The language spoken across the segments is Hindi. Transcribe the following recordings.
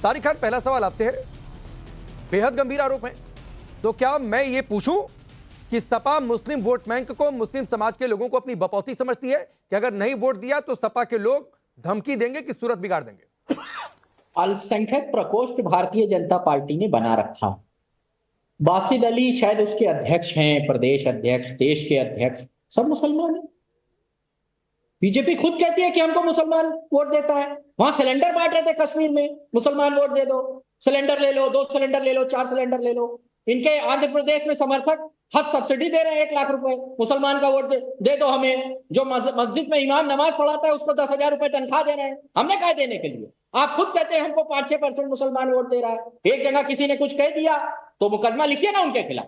तारिक खान, पहला सवाल आपसे है, बेहद गंभीर आरोप है, तो क्या मैं ये पूछूं कि सपा मुस्लिम वोट बैंक को, मुस्लिम समाज के लोगों को अपनी बपौती समझती है कि अगर नहीं वोट दिया तो सपा के लोग धमकी देंगे कि सूरत बिगाड़ देंगे? अल्पसंख्यक प्रकोष्ठ भारतीय जनता पार्टी ने बना रखा। बासिद अली शायद उसके अध्यक्ष हैं, प्रदेश अध्यक्ष, देश के अध्यक्ष, सब मुसलमान हैं। बीजेपी खुद कहती है कि हमको मुसलमान वोट देता है। वहां सिलेंडर बांट रहे थे कश्मीर में, मुसलमान वोट दे दो, सिलेंडर ले लो, 2 सिलेंडर ले लो, 4 सिलेंडर ले लो। इनके आंध्र प्रदेश में समर्थक हज सब्सिडी दे रहे हैं 1 लाख रुपए, मुसलमान का वोट दे दो हमें। जो मस्जिद में इमाम नमाज पढ़ाता है उसको 10,000 रुपए तनख्वाह दे रहे हैं। हमने कहा देने के लिए, आप खुद कहते हैं हमको 5-6% मुसलमान वोट दे रहा है। एक जगह किसी ने कुछ कह दिया तो मुकदमा लिखिए ना उनके खिलाफ,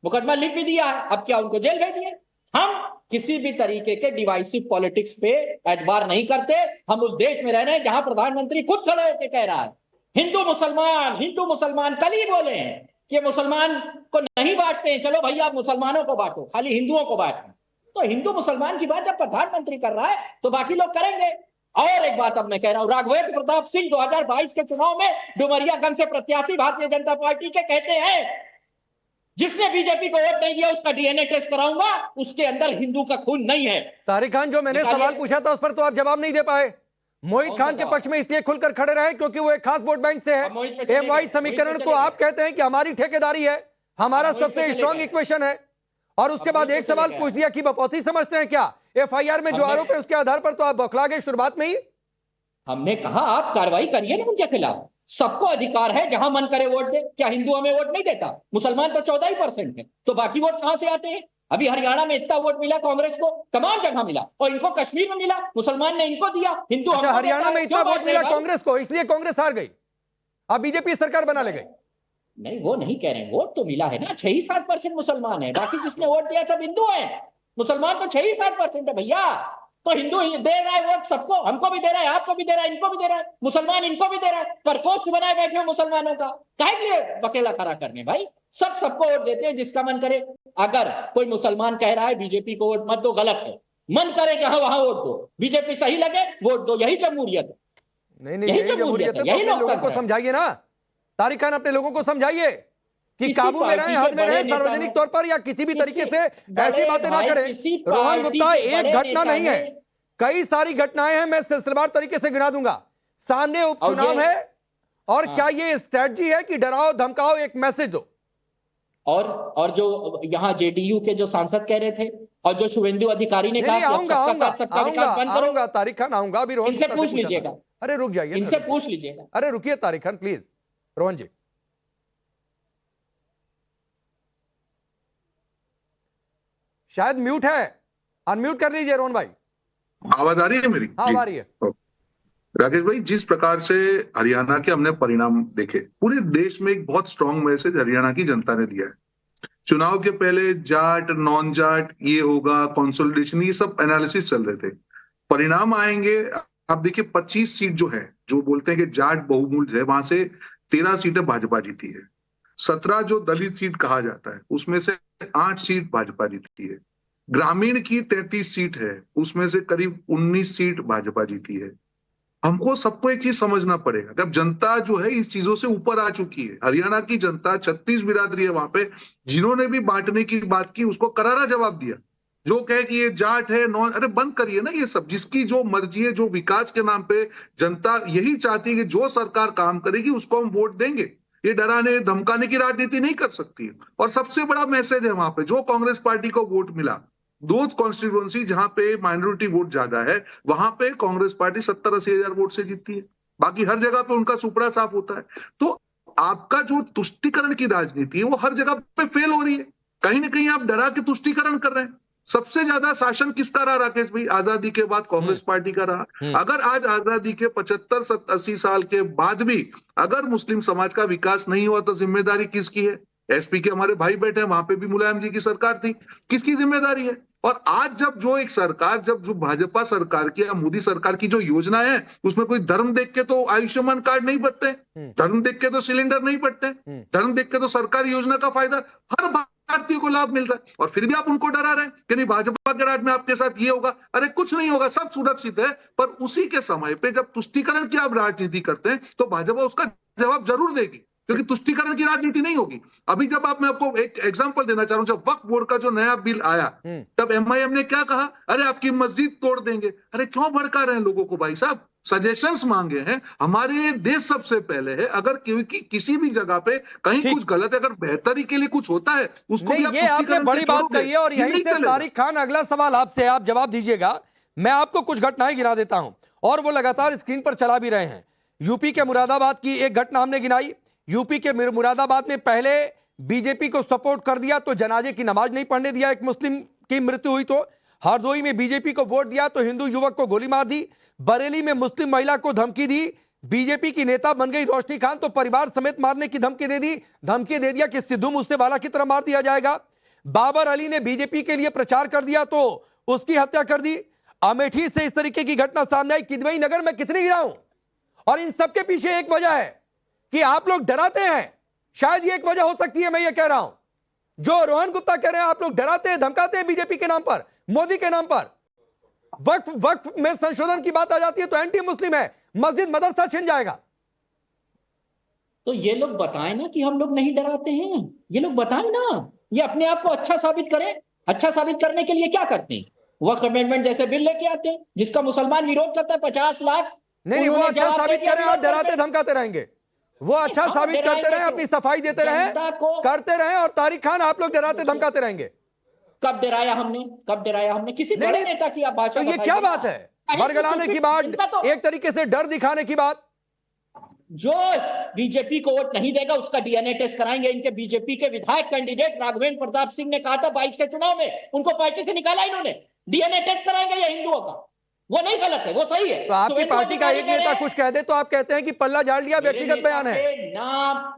मुकदमा लिख भी दिया है, अब क्या उनको जेल भेजिए? हम किसी भी तरीके के डिवाइसिव पॉलिटिक्स पे एतबार नहीं करते। हम उस देश में रह रहे हैं जहां प्रधानमंत्री खुद खड़े होकर कह रहा है हिंदू मुसलमान, हिंदू मुसलमान। कल ही बोले हैं कि मुसलमान को नहीं बांटते हैं, चलो भैया आप मुसलमानों को बांटो, खाली हिंदुओं को बांटना। तो हिंदू मुसलमान की बात जब प्रधानमंत्री कर रहा है तो बाकी लोग करेंगे। और एक बात अब मैं कह रहा हूं, राघवेंद्र प्रताप सिंह 2022 के चुनाव में डुमरियागंज से प्रत्याशी भारतीय जनता पार्टी के कहते हैं जिसने बीजेपी को वोट नहीं दिया उसका डीएनए टेस्ट कराऊंगा, उसके अंदर हिंदू का खून नहीं है। तारिक खान, जो मैंने सवाल पूछा था उस पर तो आप जवाब नहीं दे पाए। मोहित खान के पक्ष में इसलिए खुलकर खड़े रहे क्योंकि वो एक खास वोट बैंक से है। एमवाई समीकरण को आप कहते हैं कि हमारी ठेकेदारी है, हमारा सबसे स्ट्रॉन्ग इक्वेशन है, और उसके बाद एक सवाल पूछ दिया कि बपौती समझते हैं क्या? एफआईआर में जो आरोप है उसके आधार पर तो आप बौखला गए शुरुआत में ही। हमने कहा आप कार्रवाई करिए ना उनके खिलाफ, सबको अधिकार है जहां मन करे वोट दे। क्या हिंदू हमें वोट नहीं देता? मुसलमान तो 14% है, तो बाकी वोट कहां से आते हैं? अभी हरियाणा में इतना वोट मिला कांग्रेस को, तमाम जगह मिला, और इनको कश्मीर में मिला, मुसलमान ने इनको दिया, हिंदू हमको हरियाणा में इतना वोट मिला कांग्रेस को, इसलिए कांग्रेस हार गई, अब बीजेपी सरकार बना ले गई। नहीं, वो नहीं कह रहे, वोट तो मिला है ना। 6-7% मुसलमान है, बाकी जिसने वोट दिया सब हिंदू है। मुसलमान तो 6-7% है भैया। तो हिंदू दे रहा है वोट सबको, हमको भी दे रहा है, आपको भी दे रहा है, इनको भी दे रहा है, मुसलमान इनको भी दे रहा है। पर पोस्ट बनाए बैठे हो मुसलमानों का, काहे के लिए बकेला खड़ा करने भाई? सबको वोट देते हैं जिसका मन करे। अगर कोई मुसलमान कह रहा है बीजेपी को वोट मत दो, गलत है। मन करे जहां वहां वोट दो, बीजेपी सही लगे वोट दो, यही जमहूरियत है। नहीं, यही जमहूरियत है। यही लोगों को समझाइए ना तारिक खान, अपने लोगों को समझाइए कि काबू में रहें, हद में रहें, सार्वजनिक तौर पर या किसी भी तरीके से ऐसी बातें ना करें। रोहन गुप्ता, एक घटना नहीं है, कई सारी घटनाएं हैं, मैं सिलसिलेवार तरीके से गिना दूंगा। सामने उपचुनाव है, और क्या ये स्ट्रेटजी है कि डराओ धमकाओ, एक मैसेज दो? और जो यहाँ जेडीयू के जो सांसद कह रहे थे, और जो शुभेंदु अधिकारी ने कहा आऊंगा तारिक खान, आऊंगा। अभी रोहन इनसे पूछ लीजिएगा। अरे रुक जाइए, इनसे पूछ लीजिएगा। अरे रुकिए तारिक खान प्लीज। रोहन जी, शायद म्यूट है, अनम्यूट कर लीजिए रोहन भाई। आवाज आ रही है मेरी? हाँ, आ रही है। राकेश भाई, जिस प्रकार से हरियाणा के हमने परिणाम देखे, पूरे देश में एक बहुत स्ट्रांग मैसेज हरियाणा की जनता ने दिया है। चुनाव के पहले जाट नॉन जाट ये होगा, कंसोलिडेशन, ये सब एनालिसिस चल रहे थे। परिणाम आएंगे, आप देखिए 25 सीट जो है, जो बोलते हैं कि जाट बहुमूल्य है, वहां से 13 सीटें भाजपा जीती है। 17 जो दलित सीट कहा जाता है उसमें से 8 सीट भाजपा जीती है। ग्रामीण की 33 सीट है, उसमें से करीब 19 सीट भाजपा जीती है। हमको सबको एक चीज समझना पड़ेगा कि अब जनता जो है इस चीजों से ऊपर आ चुकी है। हरियाणा की जनता 36 बिरादरी है वहां पे, जिन्होंने भी बांटने की बात की उसको करारा जवाब दिया। जो कहे कि ये जाट है नॉन, अरे बंद करिए ना ये सब। जिसकी जो मर्जी है, जो विकास के नाम पे जनता यही चाहती है कि जो सरकार काम करेगी उसको हम वोट देंगे। ये डराने धमकाने की राजनीति नहीं कर सकती है। और सबसे बड़ा मैसेज है वहां पे, जो कांग्रेस पार्टी को वोट मिला, 2 कॉन्स्टिट्यूएंसी जहां पे माइनॉरिटी वोट ज्यादा है, वहां पे कांग्रेस पार्टी 70-80 हजार वोट से जीतती है। बाकी हर जगह पे उनका सुपड़ा साफ होता है। तो आपका जो तुष्टीकरण की राजनीति है वो हर जगह पे फेल हो रही है। कहीं ना कहीं आप डरा के तुष्टीकरण कर रहे हैं। सबसे ज्यादा शासन किसका रहा राकेश भाई? आजादी के बाद कांग्रेस पार्टी का रहा। अगर आज आजादी के 75-80 साल के बाद भी अगर मुस्लिम समाज का विकास नहीं हुआ तो जिम्मेदारी किसकी है? एसपी के हमारे भाई बैठे हैं, वहां पे भी मुलायम जी की सरकार थी, किसकी जिम्मेदारी है? और आज जब जो एक सरकार, जब जो भाजपा सरकार की या मोदी सरकार की जो योजना है उसमें कोई धर्म देख के तो आयुष्मान कार्ड नहीं बटते, धर्म देख के तो सिलेंडर नहीं बटते, धर्म देख के तो सरकारी योजना का फायदा हर भारतीयों को लाभ मिल रहा है, और फिर भी आप उनको डरा रहे हैं कि नहीं भाजपा के राज में आपके साथ ये होगा। अरे कुछ नहीं होगा, सब सुरक्षित है। पर उसी के समय पे जब तुष्टीकरण की आप राजनीति करते हैं तो भाजपा उसका जवाब जरूर देगी, क्योंकि तुष्टीकरण की राजनीति नहीं होगी। अभी जब मैं आपको एक एग्जांपल देना चाह रहा हूं, जब वक्फ बोर्ड का जो नया बिल आया तब एमआईएम ने क्या कहा, अरे आपकी मस्जिद तोड़ देंगे। अरे क्यों भड़का रहे हैं लोगों को भाई साहब, सजेशंस मांगे हैं। हमारे देश सबसे पहले है, अगर किसी भी जगह पे कहीं कुछ गलत है, अगर बेहतरी के लिए कुछ होता है उसको भी आप ये आपने बड़ी बात कही है, और यहीं से तारिक खान अगला सवाल आपसे, आप जवाब दीजिएगा। मैं आपको कुछ घटनाएं गिना देता हूं और वो लगातार स्क्रीन पर चला भी रहे हैं। यूपी के मुरादाबाद की एक घटना हमने गिनाई। यूपी के मुरादाबाद में पहले बीजेपी को सपोर्ट कर दिया तो जनाजे की नमाज नहीं पढ़ने दिया, एक मुस्लिम की मृत्यु हुई। तो हरदोई में बीजेपी को वोट दिया तो हिंदू युवक को गोली मार दी। बरेली में मुस्लिम महिला को धमकी दी, बीजेपी की नेता बन गई रोशनी खान तो परिवार समेत मारने की धमकी दे दी, धमकी दे दिया कि सिद्धू मूसेवाला की तरह मार दिया जाएगा। बाबर अली ने बीजेपी के लिए प्रचार कर दिया तो उसकी हत्या कर दी। अमेठी से इस तरीके की घटना सामने आई। किदवई नगर में कितनी गिराऊं, और इन सबके पीछे एक वजह है कि आप लोग डराते हैं। शायद ये एक वजह हो सकती है, मैं ये कह रहा हूं, जो रोहन गुप्ता कह रहे हैं, आप लोग डराते हैं, धमकाते हैं बीजेपी के नाम पर, मोदी के नाम पर। वक्फ में संशोधन की बात आ जाती है तो एंटी मुस्लिम है, मस्जिद मदरसा छिन जाएगा। तो ये लोग बताएं ना कि हम लोग नहीं डराते हैं, ये लोग बताएं ना, ये अपने आप को अच्छा साबित करें। अच्छा साबित करने के लिए क्या करते हैं, वक्फ अमेंडमेंट जैसे बिल लेके आते हैं जिसका मुसलमान विरोध करता है, 50 लाख। नहीं, वो अच्छा साबित करें, आप डराते धमकाते रहेंगे। वो अच्छा साबित करते रहे, अपनी सफाई देते रहे, करते रहे, और तारिक खान आप लोग डराते धमकाते रहेंगे। कब डराया हमने, कब डराया हमने किसी बड़े नेता की आप भाषा? तो ये क्या बात है, बरगलाने की बात, एक तरीके से डर दिखाने की बात। जो बीजेपी को वोट नहीं देगा उसका डीएनए टेस्ट कराएंगे। इनके बीजेपी के विधायक कैंडिडेट राघवेंद्र प्रताप सिंह ने कहा था 22 के चुनाव में, उनको पार्टी से निकाला इन्होंने। डीएनए टेस्ट कराएंगे ये हिंदुओं का, वो नहीं गलत है, वो सही है। तो आपकी पार्टी का एक नेता कुछ कह दे तो आप कहते हैं कि पल्ला झाड़ लिया, व्यक्तिगत बयान है।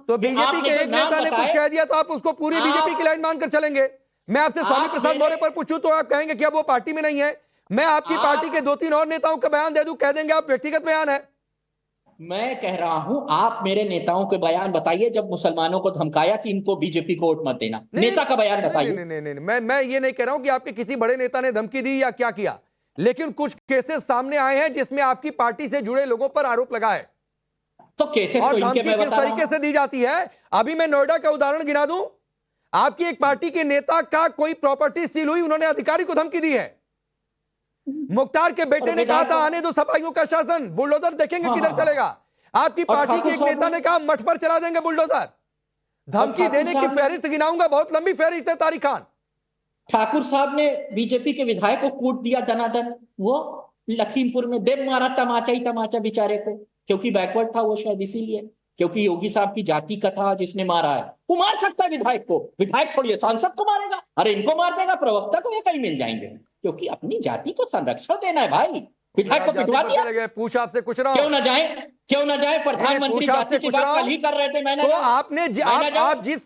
तो बीजेपी के एक नेता ने कुछ कह दिया तो आप उसको पूरी बीजेपी की लाइन मानकर चलेंगे। मैं आपसे स्वामी प्रसाद मौर्य पर पूछूं तो आप कहेंगे कि अब वो पार्टी में नहीं है। मैं आपकी पार्टी के 2-3 और नेताओं का बयान दे दूं, कह देंगे आप व्यक्तिगत बयान है। मैं कह रहा हूं आप मेरे नेताओं के बयान बताइए जब मुसलमानों को धमकाया कि इनको बीजेपी को वोट मत देना। नेता का बयान बताइए। नहीं, मैं ये नहीं कह रहा हूं कि आपके किसी बड़े नेता ने धमकी दी या क्या किया, लेकिन कुछ केसेस सामने आए हैं जिसमें आपकी पार्टी से जुड़े लोगों पर आरोप लगा है। तो केसेस और धमकी किस तरीके से दी जाती है, अभी मैं नोएडा का उदाहरण गिना दूं। आपकी एक पार्टी के नेता का कोई प्रॉपर्टी सील हुई, उन्होंने अधिकारी को धमकी दी है। मुख्तार के बेटे ने कहा था आने दो सफाइयों का शासन, बुलडोजर देखेंगे किधर चलेगा। आपकी पार्टी के एक नेता ने कहा मठ पर चला देंगे बुलडोजर। धमकी देने की फहरिस्त गिनाऊंगा, बहुत लंबी फहरिस्त है तारिक खान। ठाकुर साहब ने बीजेपी के विधायक को कूट दिया दनादन, वो लखीमपुर में देव मारा तमाचा ही तमाचा बेचारे को, क्योंकि बैकवर्ड था वो, शायद इसीलिए, क्योंकि योगी साहब की जाति का था जिसने मारा है। वो मार सकता है विधायक को, विधायक छोड़िए सांसद को मारेगा, अरे इनको मार देगा, प्रवक्ता को ये कहीं मिल जाएंगे, क्योंकि अपनी जाति को संरक्षण देना है भाई। विधायक को पिटवा दिया। पूछ आपसे कुछ रहा, क्यों ना जाए प्रधानमंत्री जाति की बात कल ही कर रहे थे। मैंने तो आपने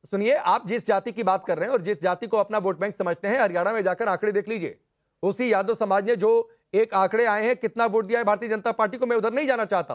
सुनिए, आप जिस जाति की बात कर रहे हैं और जिस जाति को अपना वोट बैंक समझते हैं, हरियाणा में जाकर आंकड़े देख लीजिए। उसी यादव समाज ने जो एक आंकड़े आए हैं कितना वोट दिया है भारतीय जनता पार्टी को, मैं उधर नहीं जाना चाहता हूं।